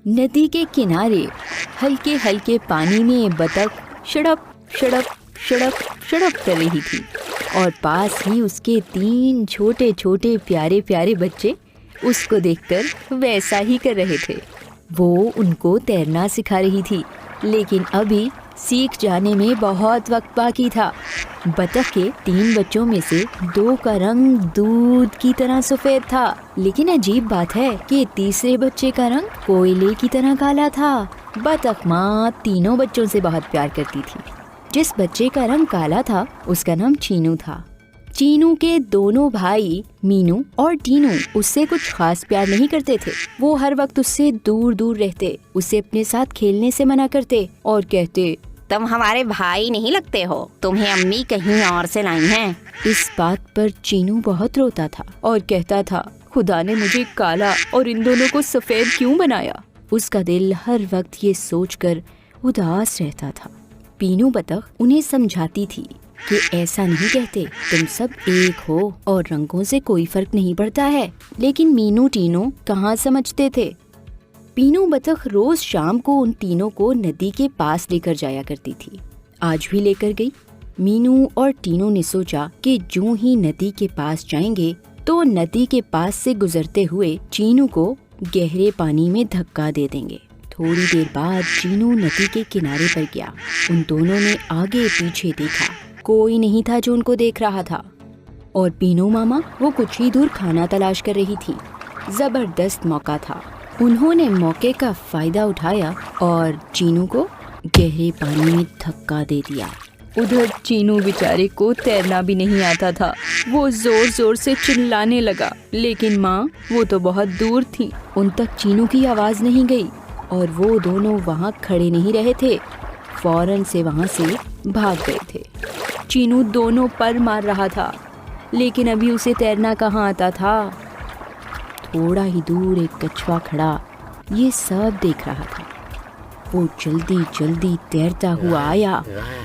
नदी के किनारे हल्के हल्के पानी में बतख शड़प शड़प शड़प शड़प कर रही थी और पास ही उसके 3 छोटे छोटे प्यारे प्यारे बच्चे उसको देखकर वैसा ही कर रहे थे। वो उनको तैरना सिखा रही थी, लेकिन अभी सीख जाने में बहुत वक्त बाकी था। बतख के 3 बच्चों में से 2 का रंग दूध की तरह सफेद था, लेकिन अजीब बात है कि तीसरे बच्चे का रंग कोयले की तरह काला था। बतख माँ तीनों बच्चों से बहुत प्यार करती थी। जिस बच्चे का रंग काला था उसका नाम चीनू था। चीनू के दोनों भाई मीनू और टीनू उससे कुछ खास प्यार नहीं करते थे। वो हर वक्त उससे दूर दूर रहते, उसे अपने साथ खेलने से मना करते और कहते, तुम हमारे भाई नहीं लगते हो, तुम्हें अम्मी कहीं और से लाई हैं। इस बात पर चीनू बहुत रोता था और कहता था, खुदा ने मुझे काला और इन दोनों को सफेद क्यों बनाया। उसका दिल हर वक्त ये सोचकर उदास रहता था। पीनू बतख उन्हें समझाती थी कि ऐसा नहीं कहते, तुम सब एक हो और रंगों से कोई फर्क नहीं पड़ता है। लेकिन मीनू टीनू कहाँ समझते थे। पीनू बतख रोज शाम को उन तीनों को नदी के पास लेकर जाया करती थी। आज भी लेकर गई। मीनू और टीनू ने सोचा कि जो ही नदी के पास जाएंगे तो नदी के पास से गुजरते हुए चीनू को गहरे पानी में धक्का दे देंगे। थोड़ी देर बाद चीनू नदी के किनारे पर गया। उन दोनों ने आगे पीछे देखा, कोई नहीं था जो उनको देख रहा था। और पीनू मामा वो कुछ ही दूर खाना तलाश कर रही थी। जबरदस्त मौका था। उन्होंने मौके का फायदा उठाया और चीनू को गहरे पानी में धक्का दे दिया। उधर चीनू बेचारे को तैरना भी नहीं आता था। वो जोर जोर से चिल्लाने लगा, लेकिन माँ वो तो बहुत दूर थी, उन तक चीनू की आवाज नहीं गई और वो दोनों वहाँ खड़े नहीं रहे थे, फौरन से वहाँ से भाग गए थे। चीनू दोनों पर मार रहा था, लेकिन अभी उसे तैरना कहाँ आता था। थोड़ा ही दूर एक कछुआ खड़ा ये सब देख रहा था। वो जल्दी जल्दी तैरता हुआ आया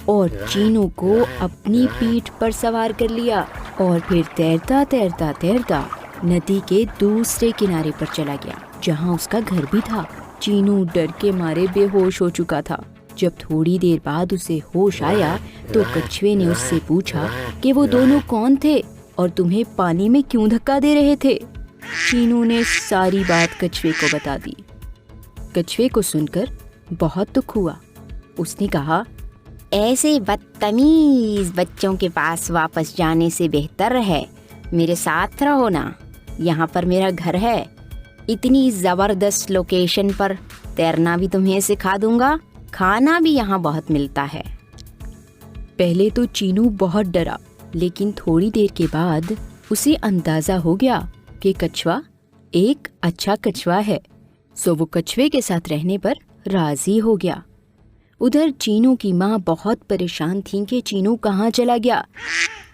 और चीनू को अपनी पीठ पर सवार कर लिया और फिर तैरता तैरता तैरता नदी के दूसरे किनारे पर चला गया, जहाँ उसका घर भी था। चीनू डर के मारे बेहोश हो चुका था। जब थोड़ी देर बाद उसे होश आया तो कछुए ने उससे पूछा कि वो दोनों कौन थे और तुम्हें पानी में क्यों धक्का दे रहे थे। चीनू ने सारी बात कछुए को बता दी। कछुए को सुनकर बहुत दुख हुआ। उसने कहा, ऐसे बदतमीज बच्चों के पास वापस जाने से बेहतर है मेरे साथ रहो ना। यहाँ पर मेरा घर है, इतनी जबरदस्त लोकेशन पर तैरना भी तुम्हें सिखा दूंगा, खाना भी यहाँ बहुत मिलता है। पहले तो चीनू बहुत डरा, लेकिन थोड़ी देर के बाद उसे अंदाजा हो गया कि कछुआ एक अच्छा कछुआ है, सो वो कछुए के साथ रहने पर राजी हो गया। उधर चीनू की माँ बहुत परेशान थी कि चीनू कहाँ चला गया।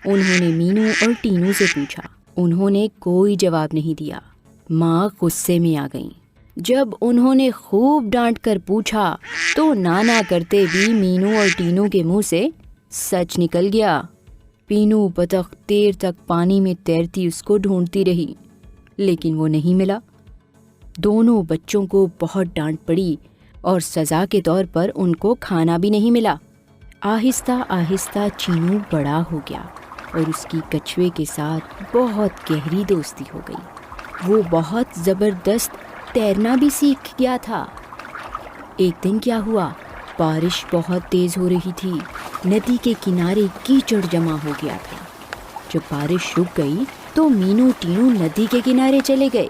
उन्होंने मीनू और टीनू से पूछा, उन्होंने कोई जवाब नहीं दिया। माँ गुस्से में आ गईं। जब उन्होंने खूब डांट कर पूछा तो नाना करते भी मीनू और टीनू के मुंह से सच निकल गया। पीनू बतख देर तक पानी में तैरती उसको ढूंढती रही, लेकिन वो नहीं मिला। दोनों बच्चों को बहुत डांट पड़ी और सज़ा के तौर पर उनको खाना भी नहीं मिला। आहिस्ता आहिस्ता चीनू बड़ा हो गया और उसकी कछुए के साथ बहुत गहरी दोस्ती हो गई। वो बहुत ज़बरदस्त तैरना भी सीख गया था। एक दिन क्या हुआ, बारिश बहुत तेज़ हो रही थी। नदी के किनारे कीचड़ जमा हो गया था। जब बारिश रुक गई तो मीनू टीनू नदी के किनारे चले गए,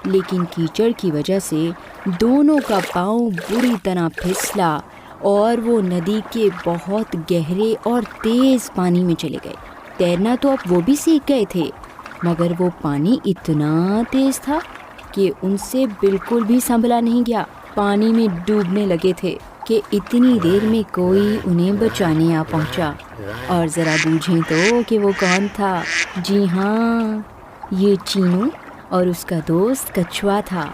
लेकिन कीचड़ की वजह से दोनों का पाँव बुरी तरह फिसला और वो नदी के बहुत गहरे और तेज़ पानी में चले गए। तैरना तो अब वो भी सीख गए थे, मगर वो पानी इतना तेज़ था कि उनसे बिल्कुल भी संभला नहीं गया। पानी में डूबने लगे थे कि इतनी देर में कोई उन्हें बचाने आ पहुंचा। और ज़रा बूझें तो कि वो कौन था। जी हाँ, ये चीनू और उसका दोस्त कछुआ था।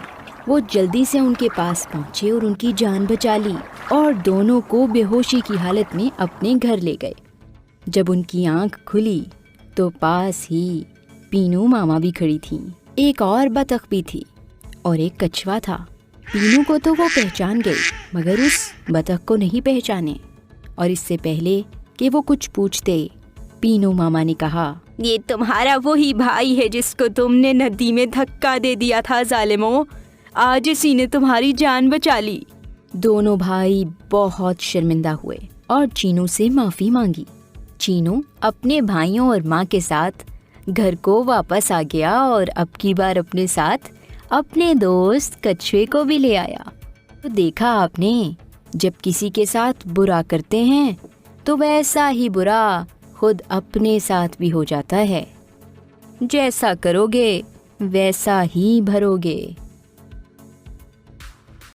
वो जल्दी से उनके पास पहुंचे और उनकी जान बचा ली और दोनों को बेहोशी की हालत में अपने घर ले गए। जब उनकी आंख खुली तो पास ही पीनू मामा भी खड़ी थी, एक और बतख भी थी और एक कछुआ था। पीनू को तो वो पहचान गई, मगर उस बतख को नहीं पहचाने। और इससे पहले कि वो कुछ पूछते, पीनू मामा ने कहा, ये तुम्हारा वही भाई है जिसको तुमने नदी में धक्का दे दिया था जालिमो। आज इसी ने तुम्हारी जान बचा ली। दोनों भाई बहुत शर्मिंदा हुए और चीनू से माफी मांगी। चीनू अपने भाइयों और माँ के साथ घर को वापस आ गया और अब की बार अपने साथ अपने दोस्त कछुए को भी ले आया। तो देखा आपने, जब किसी के साथ बुरा करते हैं तो वैसा ही बुरा खुद अपने साथ भी हो जाता है। जैसा करोगे वैसा ही भरोगे।